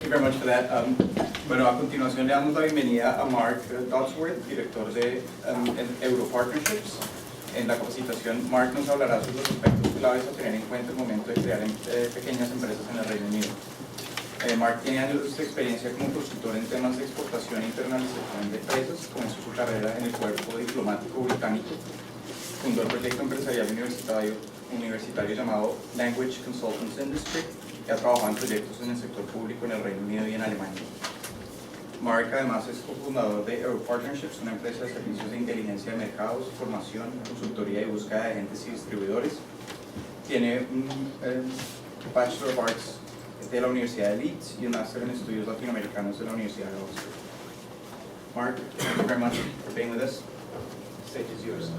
Thank you very much for that. Bueno, a continuación le damos la bienvenida a Mark Dodsworth, director de Euro Partnerships. En la capacitación, Mark nos hablará sobre los aspectos claves a tener en cuenta al momento de crear pequeñas empresas en el Reino Unido. Mark tiene años de experiencia como consultor en temas de exportación e internalización de empresas. Comenzó su carrera en el cuerpo diplomático británico. Fundó el proyecto empresarial universitario llamado Language Consultants Industry y ha trabajado en proyectos en el sector público en el Reino Unido y en Alemania. Mark además es cofundador de Euro Partnerships, una empresa de servicios de inteligencia de mercados, formación, consultoría y búsqueda de agentes y distribuidores. Tiene un Bachelor of Arts de la Universidad de Leeds y un máster en estudios latinoamericanos de la Universidad de Oxford. Mark, thank you very much for being with us. The stage is yours.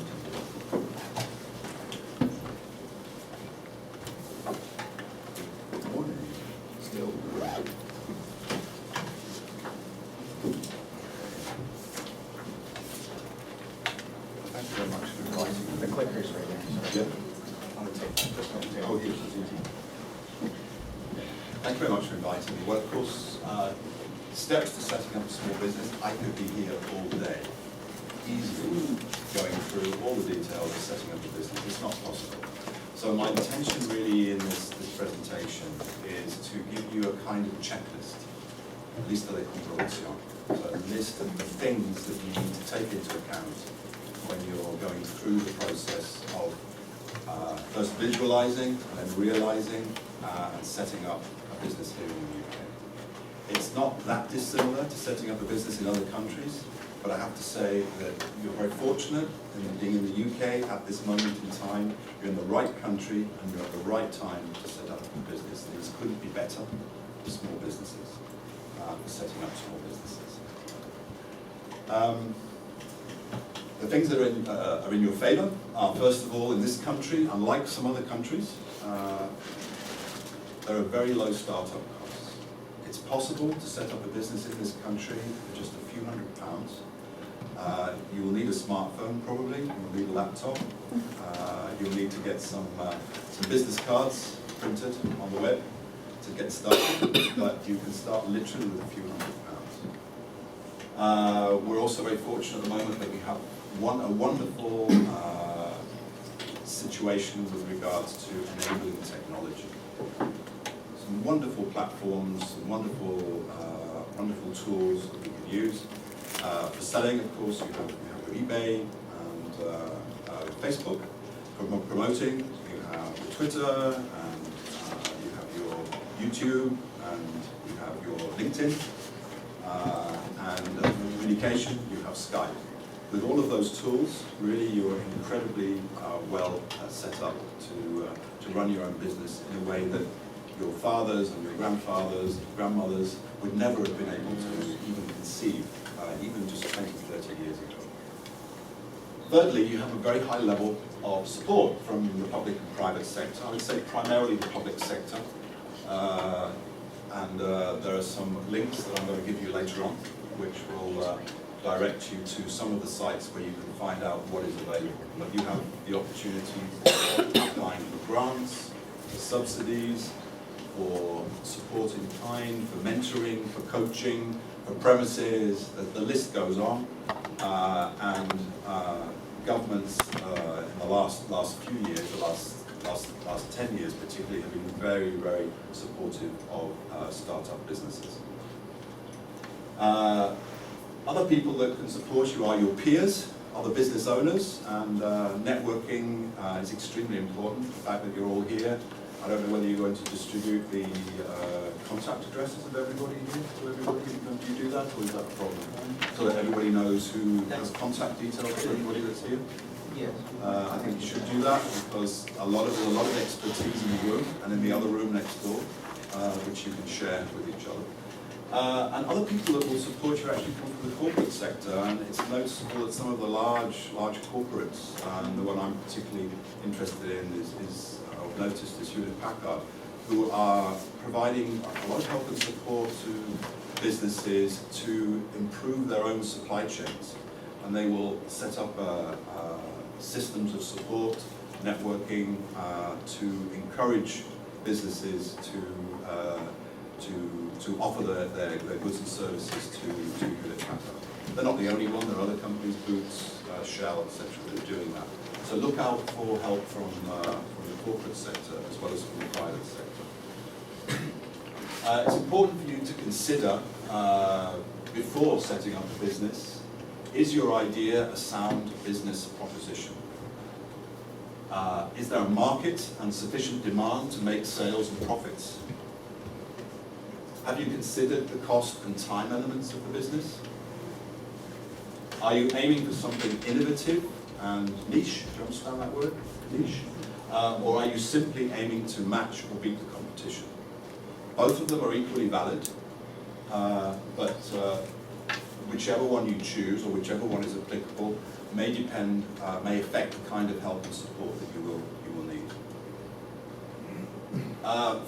Thank you very much for inviting me. Well, of course, steps to setting up a small business, I could be here all day, easily going through all the details of setting up a business. It's not possible. So my intention really in this presentation is to give you a kind of checklist, lista de comprobación, so a list of the things that you need to take into account when you're going through the process of first visualizing and then realizing and setting up a business here in the UK. It's not that dissimilar to setting up a business in other countries, but I have to say that you're very fortunate in being in the UK at this moment in time. You're in the right country and you're at the right time to set up a business. These couldn't be better for small businesses, for setting up small businesses. The things that are in your favor are, first of all, in this country, unlike some other countries, there are very low startup costs. It's possible to set up a business in this country for just a few £100s. You will need a smartphone probably, you will need a laptop, you'll need to get some business cards printed on the web to get started, but you can start literally with a few £100s. We're also very fortunate at the moment that we have a wonderful situation with regards to enabling technology. Some wonderful platforms, some wonderful tools that we can use. For selling, of course, you have your eBay and Facebook. For promoting, you have your Twitter, and you have your YouTube, and you have your LinkedIn, and for communication, you have Skype. With all of those tools, really you're incredibly well set up to run your own business in a way that your fathers and your grandfathers and grandmothers would never have been able to even conceive, even just 20, 30 years ago. Thirdly, you have a very high level of support from the public and private sector. I would say primarily the public sector. And there are some links that I'm going to give you later on, which will direct you to some of the sites where you can find out what is available. But you have the opportunity for applying for grants, for subsidies, for support in kind, for mentoring, for coaching, for premises. The list goes on. And governments in the last few years, the last 10 years particularly, have been very, very supportive of startup businesses. Other people that can support you are your peers, other business owners, and networking is extremely important. The fact that you're all here. I don't know whether you're going to distribute the contact addresses of everybody here to everybody. Do you do that, or is that a problem? So that everybody knows who has contact details for everybody that's here? Yes. I think you should do that because there's a lot of expertise in the room and in the other room next door, which you can share with each other. And other people that will support you actually come from the corporate sector, and it's noticeable that some of the large corporates, and the one I'm particularly interested in is I've noticed is Hewlett-Packard, who are providing a lot of help and support to businesses to improve their own supply chains, and they will set up systems of support, networking, to encourage businesses to to offer their goods and services to Hewlett Packard. They're not the only one. There are other companies, Boots, Shell, etc., that are doing that. So look out for help from the corporate sector as well as from the private sector. It's important for you to consider before setting up a business, is your idea a sound business proposition? Is there a market and sufficient demand to make sales and profits? Have you considered the cost and time elements of the business? Are you aiming for something innovative and niche? Do you understand that word? Niche? Or are you simply aiming to match or beat the competition? Both of them are equally valid, but whichever one you choose or whichever one is applicable may affect the kind of help and support that you will need.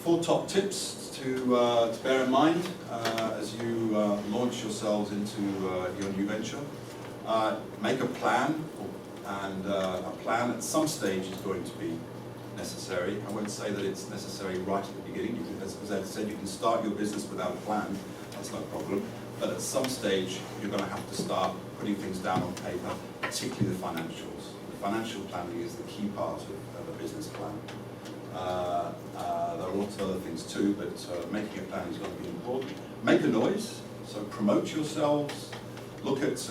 4 top tips to bear in mind as you launch yourselves into your new venture. Make a plan, and a plan at some stage is going to be necessary. I won't say that it's necessary right at the beginning. As I said, you can start your business without a plan. That's no problem. But at some stage, you're going to have to start putting things down on paper, particularly the financials. The financial planning is the key part of a business plan. There are lots of other things too, but making a plan is going to be important. Make a noise, so promote yourselves. Look at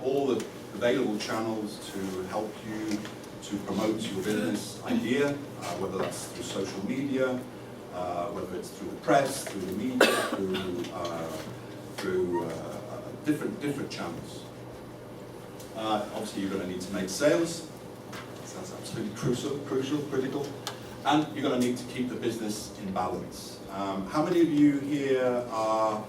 all the available channels to help you to promote your business idea, whether that's through social media, whether it's through the press, through the media, through different channels. Obviously, you're going to need to make sales. That's absolutely crucial, critical. And you're going to need to keep the business in balance. How many of you here are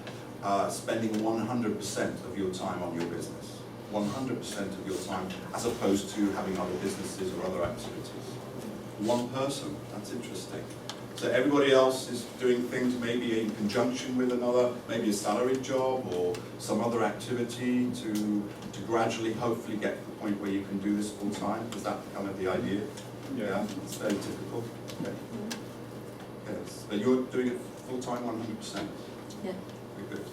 spending 100% of your time on your business? 100% of your time, as opposed to having other businesses or other activities. One person, that's interesting. So everybody else is doing things maybe in conjunction with another, maybe a salaried job or some other activity to gradually, hopefully get to the point where you can do this full time. Is that kind of the idea? Yeah, it's very typical. Okay. Yes, but you're doing it full time, 100%. Yeah. Very good.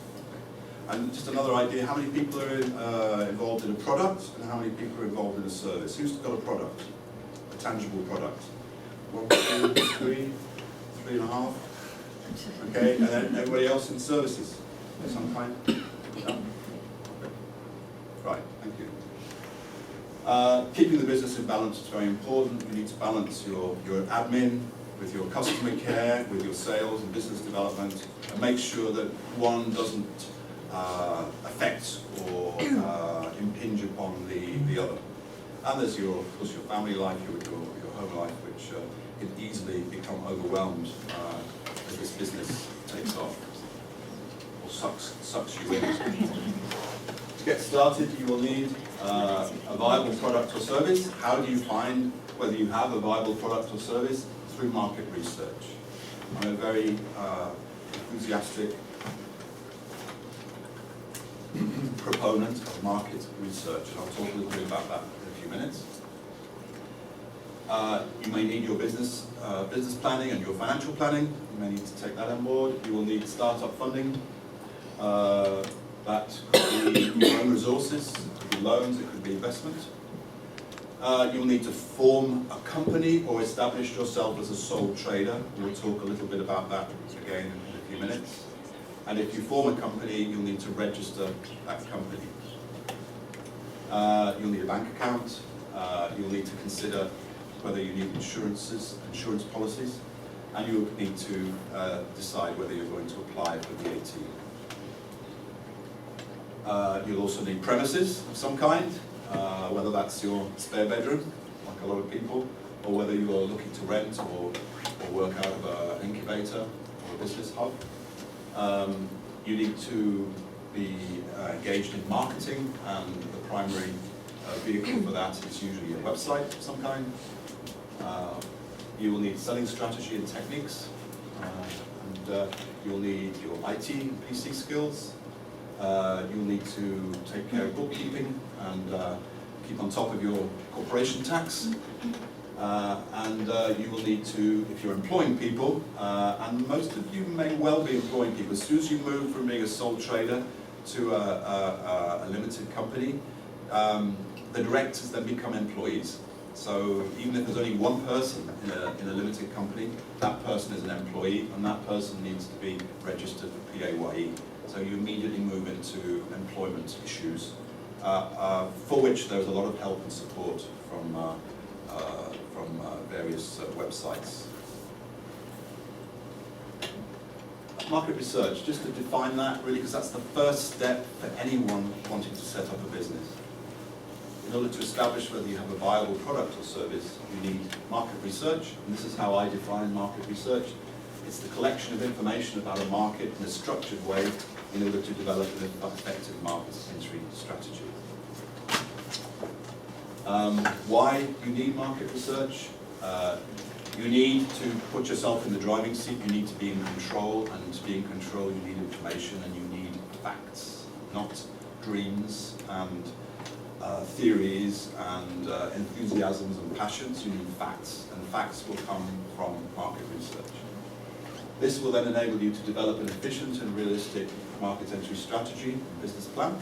And just another idea, how many people are involved in a product and how many people are involved in a service? Who's got a product, a tangible product? 1, 2, 3, 3.5? Okay, and then everybody else in services of some kind? No? Okay. Right, thank you. Keeping the business in balance is very important. You need to balance your admin with your customer care, with your sales and business development, and make sure that one doesn't affect or impinge upon the other. And there's of course your family life, your home life, which can easily become overwhelmed as this business takes off or sucks you in. To get started, you will need a viable product or service. How do you find whether you have a viable product or service? Through market research. I'm a very enthusiastic proponent of market research, and I'll talk a little bit about that in a few minutes. You may need your business planning and your financial planning. You may need to take that on board. You will need startup funding. That could be your own resources, it could be loans, it could be investment. You'll need to form a company or establish yourself as a sole trader. We'll talk a little bit about that again in a few minutes. And if you form a company, you'll need to register that company. You'll need a bank account. You'll need to consider whether you need insurance policies. And you'll need to decide whether you're going to apply for VAT. You'll also need premises of some kind, whether that's your spare bedroom, like a lot of people, or whether you are looking to rent or work out of an incubator or a business hub. You need to be engaged in marketing, and the primary vehicle for that is usually a website of some kind. You will need selling strategy and techniques, and you'll need your IT and PC skills. You'll need to take care of bookkeeping and keep on top of your corporation tax. And you will need to, if you're employing people, and most of you may well be employing people, as soon as you move from being a sole trader to a limited company, the directors then become employees. So even if there's only one person in a limited company, that person is an employee, and that person needs to be registered for PAYE. So you immediately move into employment issues, for which there's a lot of help and support from various websites. Market research, just to define that really, because that's the first step for anyone wanting to set up a business. In order to establish whether you have a viable product or service, you need market research, and this is how I define market research. It's the collection of information about a market in a structured way in order to develop an effective market entry strategy. Why do you need market research? You need to put yourself in the driving seat, you need to be in control, and to be in control you need information and you need facts, not dreams and theories and enthusiasms and passions. You need facts, and facts will come from market research. This will then enable you to develop an efficient and realistic market entry strategy and business plan.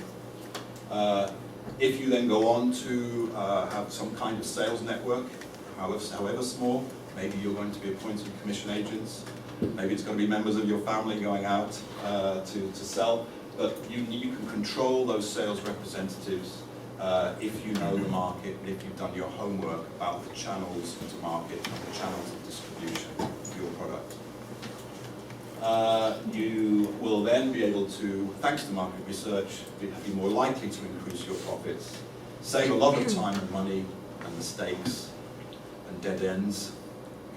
If you then go on to have some kind of sales network, however small, maybe you're going to be appointing commission agents, maybe it's going to be members of your family going out to sell, but you can control those sales representatives if you know the market, if you've done your homework about the channels to market and the channels of distribution for your product. You will then be able to, thanks to market research, be more likely to increase your profits, save a lot of time and money and mistakes and dead ends,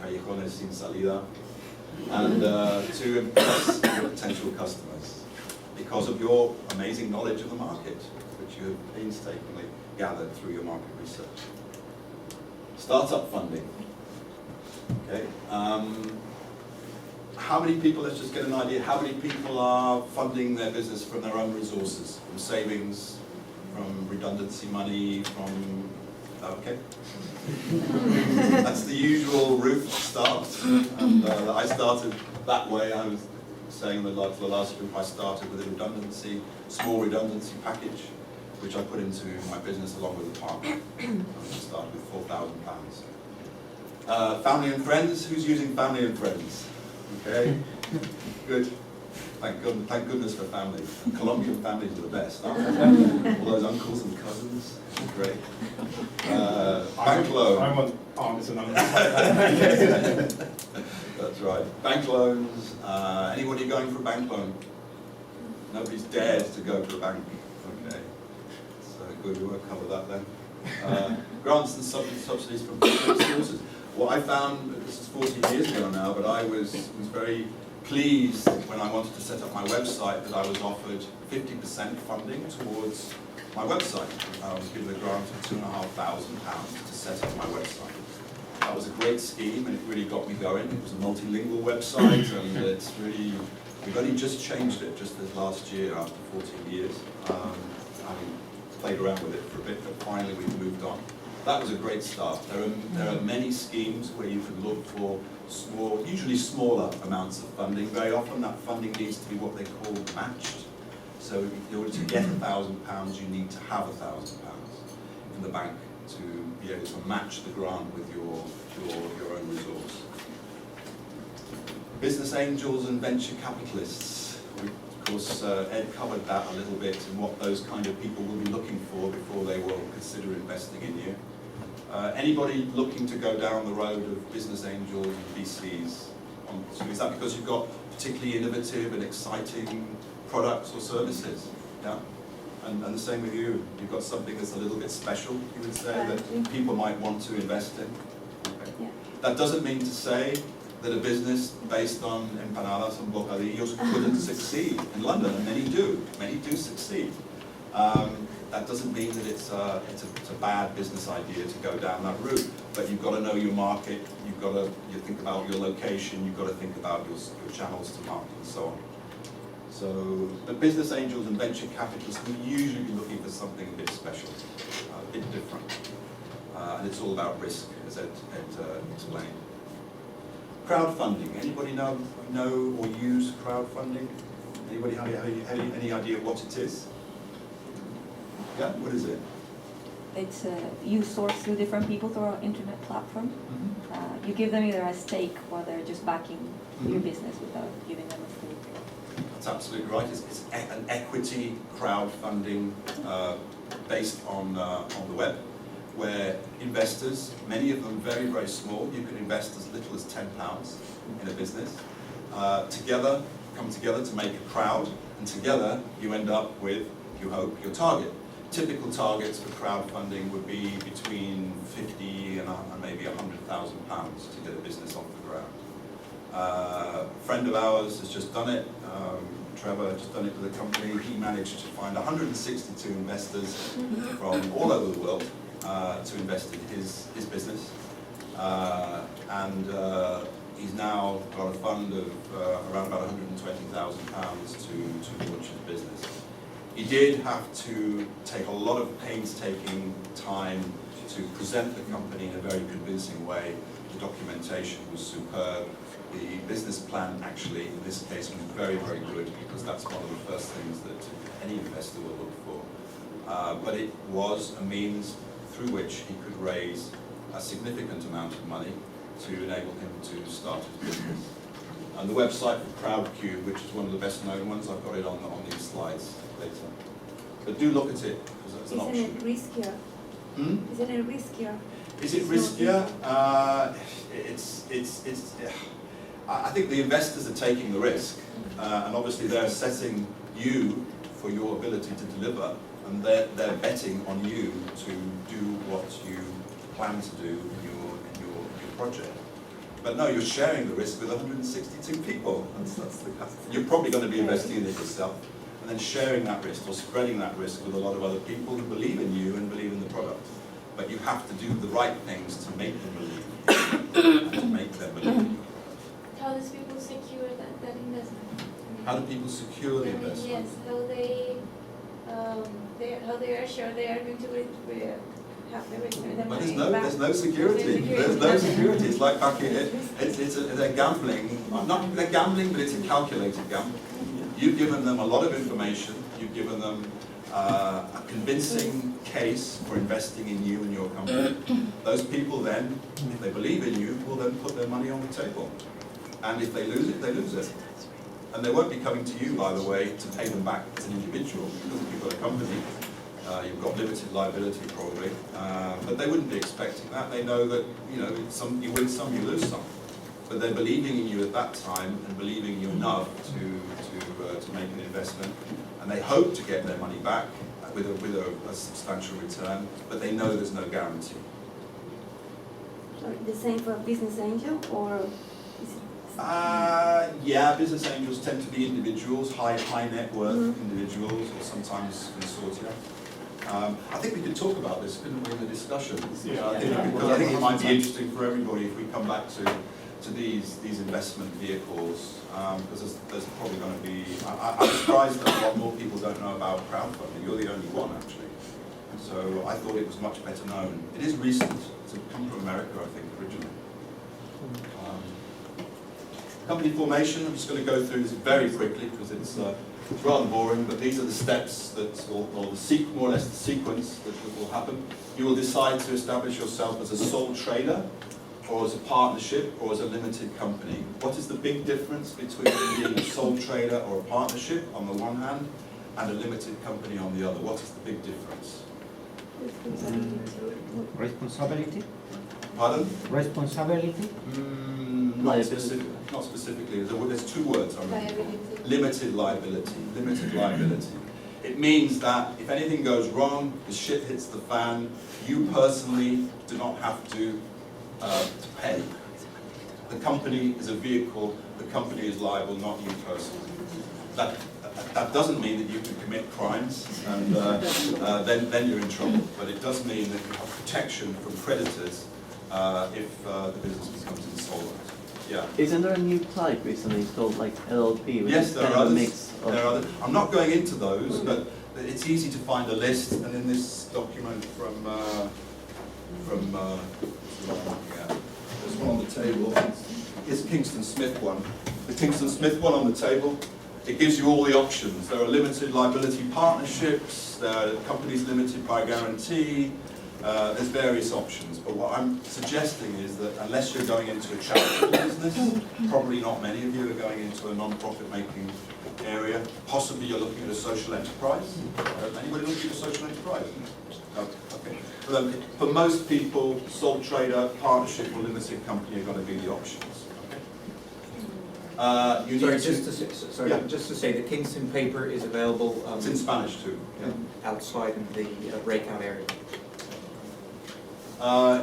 callejones sin salida, and to impress your potential customers because of your amazing knowledge of the market, which you have painstakingly gathered through your market research. Startup funding. Okay. How many people, let's just get an idea, how many people are funding their business from their own resources, from savings, from redundancy money, from, okay. That's the usual route to start, and I started that way. I was saying for the last group, I started with a small redundancy package, which I put into my business along with a partner. I started with £4,000. Family and friends, who's using family and friends? Okay, good. Thank goodness for family. Colombian families are the best, aren't they? All those uncles and cousins, great. Bank loan. I want aunts and uncles. That's right. Bank loans. Anybody going for a bank loan? Nobody's dared to go for a bank. Okay. So good, we won't cover that then. Grants and subsidies from different sources. What I found, this is 40 years ago now, but I was very pleased when I wanted to set up my website that I was offered 50% funding towards my website. I was given a grant of £2,500 to set up my website. That was a great scheme and it really got me going. It was a multilingual website and it's really, we've only just changed it just this last year after 14 years. Having played around with it for a bit, but finally we've moved on. That was a great start. There are many schemes where you can look for usually smaller amounts of funding. Very often that funding needs to be what they call matched. So in order to get £1,000, you need to have £1,000 in the bank to be able to match the grant with your own resource. Business angels and venture capitalists. Of course, Ed covered that a little bit and what those kind of people will be looking for before they will consider investing in you. Anybody looking to go down the road of business angels and VCs? Is that because you've got particularly innovative and exciting products or services? Yeah? And the same with you. You've got something that's a little bit special, you would say, that people might want to invest in? Okay. Yeah. That doesn't mean to say that a business based on empanadas and bocadillos couldn't succeed in London, and many do succeed. That doesn't mean that it's a bad business idea to go down that route, but you've got to know your market, you think about your location, you've got to think about your channels to market and so on. So the business angels and venture capitalists will usually be looking for something a bit special, a bit different. and it's all about risk, as Ed explained. Crowdfunding. Anybody know or use crowdfunding? Anybody have any idea what it is? Yeah, what is it? It's you source through different people through our internet platform. Mm-hmm. You give them either a stake or they're just backing your Mhm. business without giving them a stake. That's absolutely right. It's an equity crowdfunding based on the web, where investors, many of them very, very small, you can invest as little as £10 in a business, come together to make a crowd, and together you end up with, you hope, your target. Typical targets for crowdfunding would be between 50 and maybe £100,000 to get a business off the ground. A friend of ours has just done it. Trevor just done it with a company. He managed to find 162 investors from all over the world to invest in his business. He's now got a fund of around about £120,000 to launch his business. He did have to take a lot of painstaking time to present the company in a very convincing way. The documentation was superb. The business plan actually, in this case, was very, very good, because that's one of the first things that any investor will look for. But it was a means through which he could raise a significant amount of money to enable him to start his business. And the website for CrowdCube, which is one of the best known ones, I've got it on these slides later. But do look at it, because that's an option. Isn't it riskier? Isn't it riskier? Is it riskier? I think the investors are taking the risk, and obviously they're assessing you for your ability to deliver, and they're betting on you to do what you plan to do in your project. But no, you're sharing the risk with 162 people. You're probably going to be investing in it yourself, and then sharing that risk or spreading that risk with a lot of other people who believe in you and believe in the product. But you have to do the right things to make them believe and to make them believe in you. How does people secure that investment? How do people secure the investment? Yes, how they are sure they are going to have the return the But money there's no security. There's no security. It's like back in they're gambling. They're gambling, but it's a calculated gamble. You've given them a lot of information. You've given them a convincing case for investing in you and your company. Those people then, if they believe in you, will then put their money on the table. And if they lose it, they lose it. And they won't be coming to you, by the way, to pay them back as an individual, because if you've got a company, you've got limited liability probably, but they wouldn't be expecting that. They know that you win some, you lose some. But they're believing in you at that time and believing in you enough to make an investment, and they hope to get their money back with a substantial return, but they know there's no guarantee. So the same for a business angel, or is it? Yeah, business angels tend to be individuals, high net worth individuals, or sometimes consortia. I think we could talk about this, couldn't we, in the discussion? Yeah. I think it might be interesting for everybody if we come back to these investment vehicles, because there's probably going to be. I'm surprised that a lot more people don't know about crowdfunding. You're the only one, actually. So I thought it was much better known. It is recent. It's come from America, I think, originally. Company formation, I'm just going to go through this very quickly because it's rather boring, but these are the steps or more or less the sequence that will happen. You will decide to establish yourself as a sole trader, or as a partnership, or as a limited company. What is the big difference between being a sole trader or a partnership on the one hand, and a limited company on the other? What is the big difference? Responsibility? Pardon? Responsibility? Not specifically. There's two words I'm looking for. Limited liability. Limited liability. It means that if anything goes wrong, the shit hits the fan, you personally do not have to pay. The company is a vehicle, the company is liable, not you personally. That doesn't mean that you can commit crimes and then you're in trouble, but it does mean that you have protection from creditors if the business becomes insolvent. Yeah. Isn't there a new type recently called like LLP? Which Yes, is there kind are of a others. mix of... There are others. I'm not going into those, but it's easy to find a list, and in this document from from the one I'm looking at. There's one on the table. It's Kingston Smith one. The Kingston Smith one on the table, it gives you all the options. There are limited liability partnerships, there are companies limited by guarantee, there's various options. But what I'm suggesting is that unless you're going into a charitable business, probably not many of you are going into a non-profit making area. Possibly you're looking at a social enterprise. Anybody looking at a social enterprise? No? Okay. For most people, sole trader, partnership, or limited company are going to be the options. You Sorry, need just to say, the Kingston paper is available it's in Spanish too. outside in the breakout area.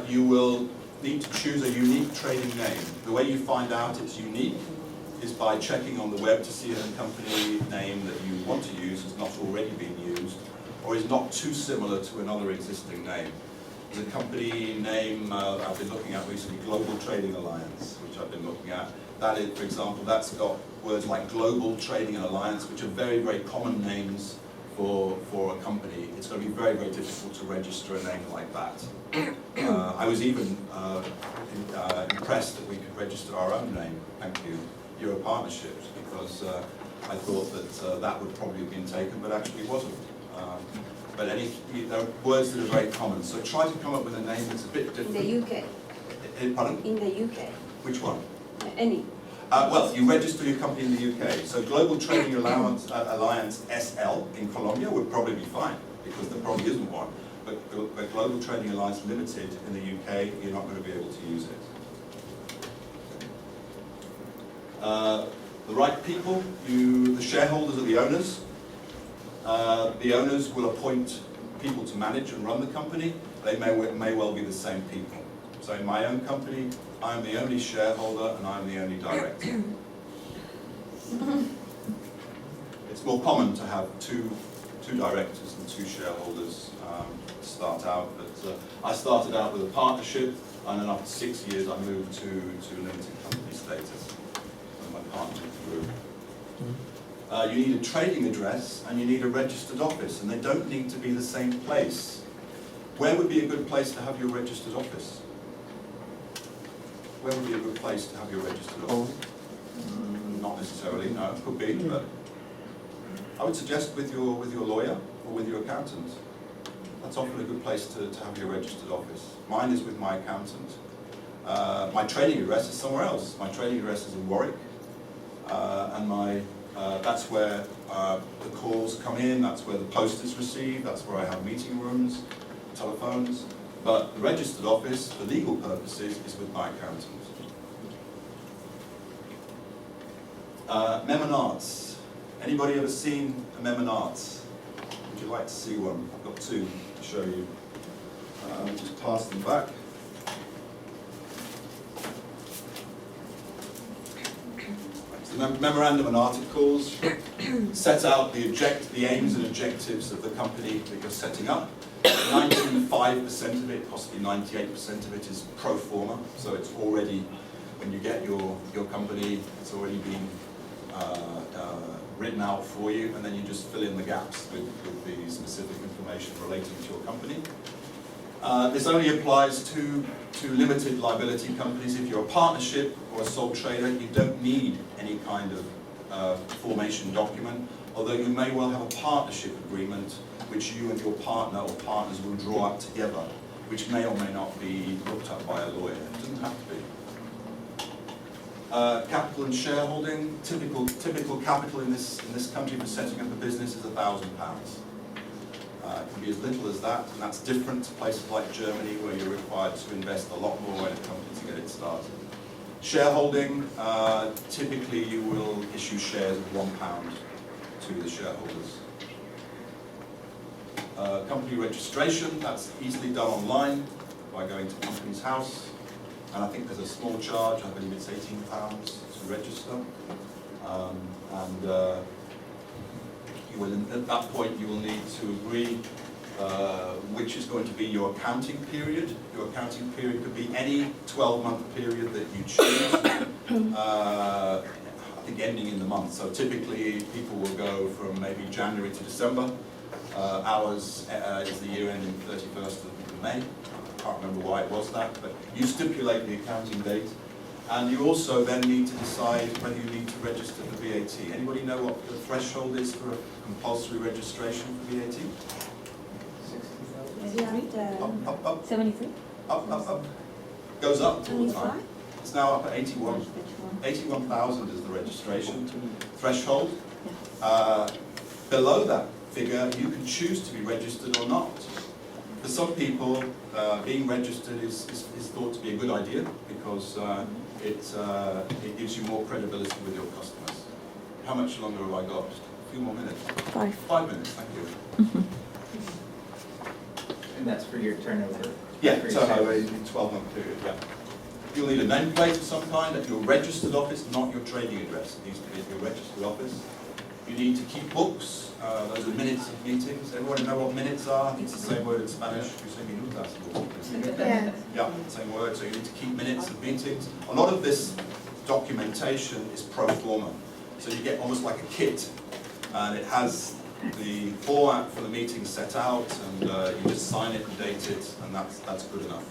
You will need to choose a unique trading name. The way you find out it's unique is by checking on the web to see if a company name that you want to use has not already been used or is not too similar to another existing name. There's a company name I've been looking at recently, Global Trading Alliance, which I've been looking at. That is, for example, that's got words like Global Trading Alliance, which are very, very common names for a company. It's going to be very, very difficult to register a name like that. I was even impressed that we could register our own name, thank you, Euro Partnerships, because I thought that that would probably have been taken, but actually wasn't. But there are words that are very common, so try to come up with a name that's a bit different. In the UK. Pardon? In the UK. Which one? Any. Well, you register your company in the UK. So Global Trading Alliance SL in Colombia would probably be fine, because there probably isn't one. But Global Trading Alliance Limited in the UK, you're not going to be able to use it. The right people, the shareholders are the owners. The owners will appoint people to manage and run the company. They may well be the same people. So in my own company, I'm the only shareholder and I'm the only director. It's more common to have two directors and two shareholders to start out, but I started out with a partnership, and then after 6 years I moved to limited company status when my partner grew. You need a trading address and you need a registered office, and they don't need to be the same place. Where would be a good place to have your registered office? Where would be a good place to have your registered office? Not necessarily, no, it could be, but I would suggest with your lawyer or with your accountant. That's often a good place to have your registered office. Mine is with my accountant. My trading address is somewhere else. My trading address is in Warwick, and that's where the calls come in, that's where the post is received, that's where I have meeting rooms, telephones. But the registered office, for legal purposes, is with my accountant. Mem and Arts. Anybody ever seen a Mem and Arts? Would you like to see one? I've got two to show you. Just pass them back. So the memorandum and articles set out the aims and objectives of the company that you're setting up. 95% of it, possibly 98% of it, is pro forma. So it's already, when you get your company, it's already been written out for you, and then you just fill in the gaps with the specific information relating to your company. This only applies to limited liability companies. If you're a partnership or a sole trader, you don't need any kind of formation document, although you may well have a partnership agreement which you and your partner or partners will draw up together, which may or may not be looked at by a lawyer. It doesn't have to be. Capital and shareholding. Typical capital in this country for setting up a business is £1,000. It can be as little as that, and that's different to places like Germany, where you're required to invest a lot more in a company to get it started. Shareholding, typically you will issue shares of £1 to the shareholders. Company registration, that's easily done online by going to Companies House, and I think there's a small charge, I believe it's £18 to register, at that point you will need to agree which is going to be your accounting period. Your accounting period could be any 12-month period that you choose, I think ending in the month. So typically people will go from maybe January to December. Ours is the year ending 31st of May. can't remember why it was that, but you stipulate the accounting date, and you also then need to decide whether you need to register for VAT. Anybody know what the threshold is for a compulsory registration for VAT? Maybe after Up, 73? up. Goes up all the 25? time. It's now up at 81. Which one? 81,000 is the registration threshold. Yeah. Below that figure, you can choose to be registered or not. For some people, being registered is thought to be a good idea because it gives you more credibility with your customers. How much longer have I got? A few more minutes. 5. 5 minutes, thank you. And that's for your turnover? Yeah, For your turnover sales. in 12-month period, yeah. You'll need a nameplate of some kind at your registered office, not your trading address. It needs to be at your registered office. You need to keep books. Those are minutes of meetings. Everyone know what minutes are? It's the same word in Spanish. You say minutas. Yeah. Yeah, same word. So you need to keep minutes of meetings. A lot of this documentation is pro forma. So you get almost like a kit, and it has the format for the meeting set out, and you just sign it and date it, and that's good enough.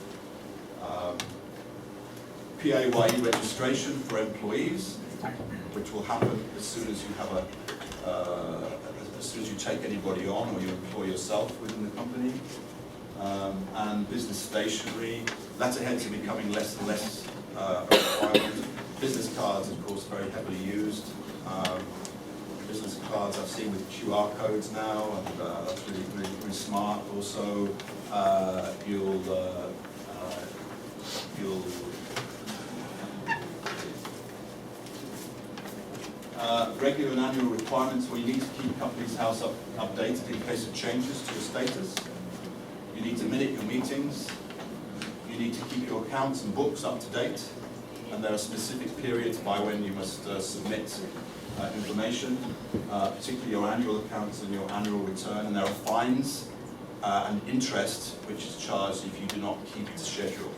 PAYE registration for employees, which will happen as soon as you have as soon as you take anybody on or you employ yourself within the company. And business stationery, letterheads are becoming less and less a requirement. Business cards, of course, very heavily used. Business cards I've seen with QR codes now, and that's really smart. Also, you'll regular and annual requirements where you need to keep company's house updated in case of changes to your status. You need to minute your meetings. You need to keep your accounts and books up to date. And there are specific periods by when you must submit information, particularly your annual accounts and your annual return. And there are fines and interest which is charged if you do not keep the schedule.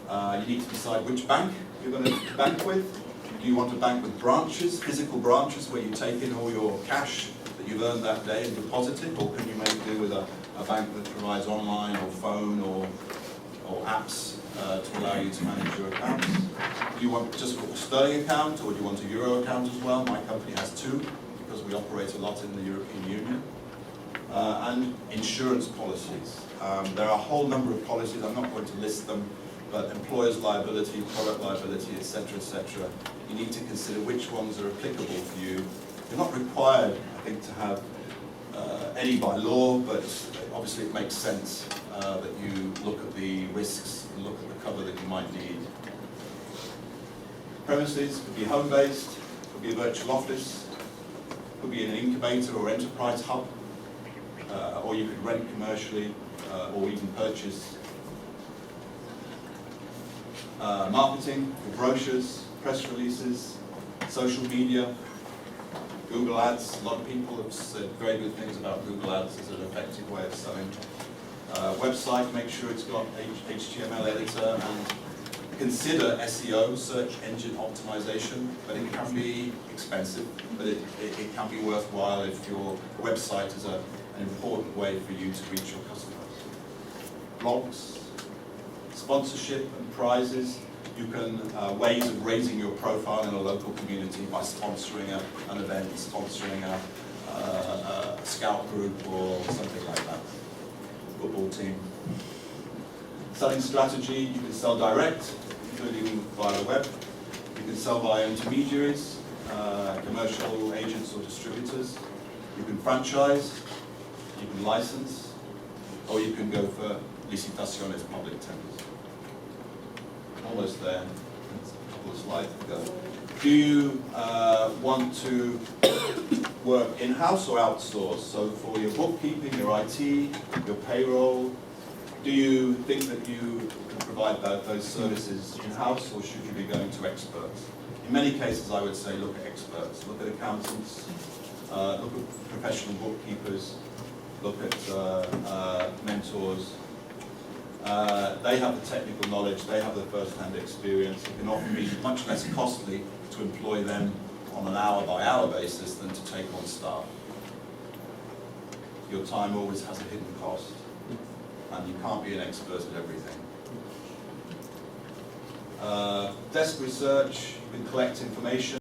You need to decide which bank you're going to bank with. Do you want to bank with branches, physical branches, where you take in all your cash that you've earned that day and deposit it, or can you make do with a bank that provides online or phone or apps to allow you to manage your accounts? Do you want just a sterling account, or do you want a euro account as well? My company has two because we operate a lot in the European Union. And insurance policies. There are a whole number of policies, I'm not going to list them, but employer's liability, product liability, etc., etc. You need to consider which ones are applicable for you. You're not required, I think, to have any by law, but obviously it makes sense that you look at the risks and look at the cover that you might need. Premises could be home-based, could be a virtual office, could be an incubator or enterprise hub, or you could rent commercially or even purchase. Marketing, brochures, press releases, social media, Google Ads. A lot of people have said very good things about Google Ads as an effective way of selling. Website, make sure it's got HTML editor, and consider SEO, search engine optimization, but it can be expensive, but it can be worthwhile if your website is an important way for you to reach your customers. Blogs, sponsorship and prizes. You can, ways of raising your profile in a local community by sponsoring an event, sponsoring a scout group or something like that, football team. Selling strategy, you can sell direct, including via the web. You can sell via intermediaries, commercial agents or distributors. You can franchise, you can license, or you can go for licitaciones, public tenders. Almost there, a couple of slides to go. Do you want to work in-house or outsource? So for your bookkeeping, your IT, your payroll, do you think that you can provide those services in-house, or should you be going to experts? In many cases, I would say look at experts, look at accountants, look at professional bookkeepers, look at mentors. They have the technical knowledge, they have the first-hand experience. It can often be much less costly to employ them on an hour-by-hour basis than to take on staff. Your time always has a hidden cost. and you can't be an expert at everything. Desk research, you can collect information.